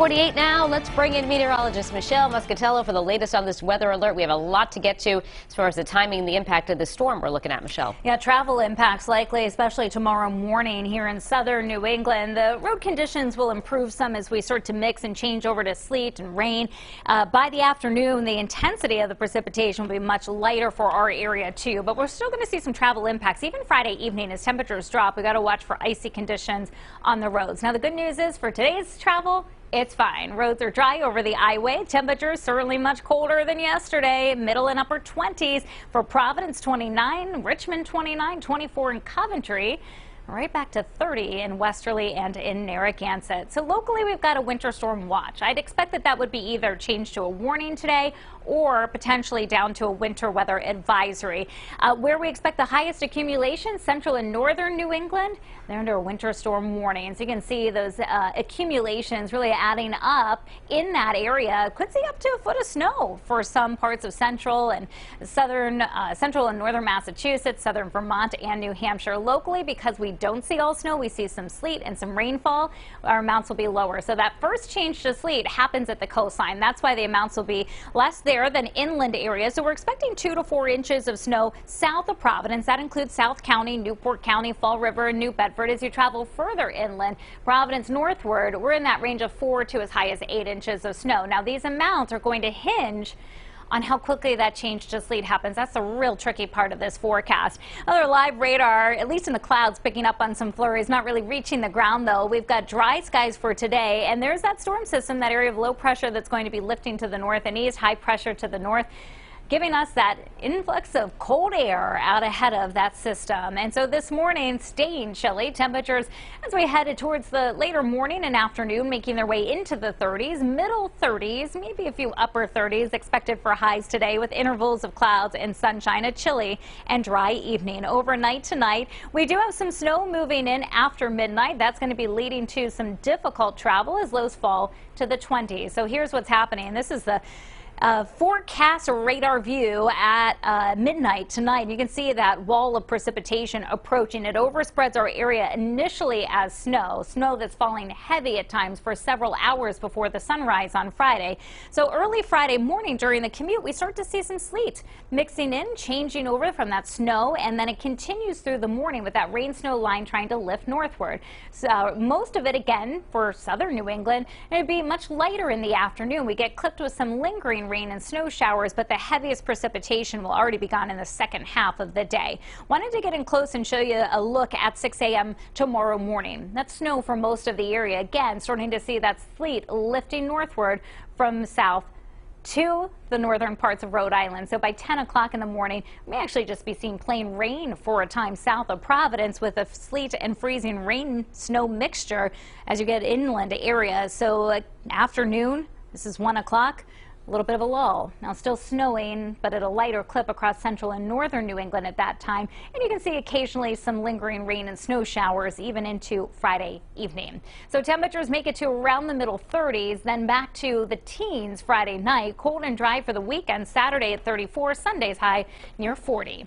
8:48 now. Let's bring in meteorologist Michelle Muscatello for the latest on this weather alert. We have a lot to get to as far as the timing, the impact of the storm we're looking at, Michelle. Yeah, travel impacts likely, especially tomorrow morning here in southern New England. The road conditions will improve some as we start to mix and change over to sleet and rain. By the afternoon, the intensity of the precipitation will be much lighter for our area too, but we're still going to see some travel impacts even Friday evening as temperatures drop. We got to watch for icy conditions on the roads. Now the good news is for today's travel, it's fine. Roads are dry over the highway. Temperatures certainly much colder than yesterday. Middle and upper 20s for Providence 29, Richmond 29, 24 in Coventry. Right back to 30 in Westerly and in Narragansett. So locally, we've got a winter storm watch. I'd expect that would be either changed to a warning today or potentially down to a winter weather advisory. Where we expect the highest accumulation, central and northern New England, they're under a winter storm warning. So you can see those accumulations really adding up in that area. Could see up to a foot of snow for some parts of central and southern, central and northern Massachusetts, southern Vermont and New Hampshire. Locally, because we don't see all snow, we see some sleet and some rainfall, our amounts will be lower. So that first change to sleet happens at the coastline. That's why the amounts will be less there than inland areas. So we're expecting 2 to 4 inches of snow south of Providence. That includes South County, Newport County, Fall River, and New Bedford. As you travel further inland, Providence northward, we're in that range of 4 to as high as 8 inches of snow. Now these amounts are going to hinge on how quickly that change to sleet happens. That's the real tricky part of this forecast. Other live radar, at least in the clouds, picking up on some flurries, not really reaching the ground though. We've got dry skies for today, and there's that storm system, that area of low pressure that's going to be lifting to the north and east, high pressure to the north, giving us that influx of cold air out ahead of that system. And so this morning, staying chilly temperatures as we headed towards the later morning and afternoon, making their way into the 30s, middle 30s, maybe a few upper 30s expected for highs today with intervals of clouds and sunshine, a chilly and dry evening. Overnight tonight, we do have some snow moving in after midnight. That's going to be leading to some difficult travel as lows fall to the 20s. So here's what's happening. This is the forecast radar view at midnight tonight. You can see that wall of precipitation approaching. It overspreads our area initially as snow that's falling heavy at times for several hours before the sunrise on Friday. So early Friday morning during the commute, we start to see some sleet mixing in, changing over from that snow, and then it continues through the morning with that rain-snow line trying to lift northward. So most of it, again, for southern New England, it'd be much lighter in the afternoon. We get clipped with some lingering rain and snow showers, but the heaviest precipitation will already be gone in the second half of the day. Wanted to get in close and show you a look at 6 a.m. tomorrow morning. That's snow for most of the area. Again, starting to see that sleet lifting northward from south to the northern parts of Rhode Island. So by 10 o'clock in the morning, we may actually just be seeing plain rain for a time south of Providence with a sleet and freezing rain snow mixture as you get inland areas. So afternoon, this is 1 o'clock. A little bit of a lull. Now still snowing, but at a lighter clip across central and northern New England at that time. And you can see occasionally some lingering rain and snow showers even into Friday evening. So temperatures make it to around the middle 30s, then back to the teens Friday night. Cold and dry for the weekend. Saturday at 34, Sunday's high near 40.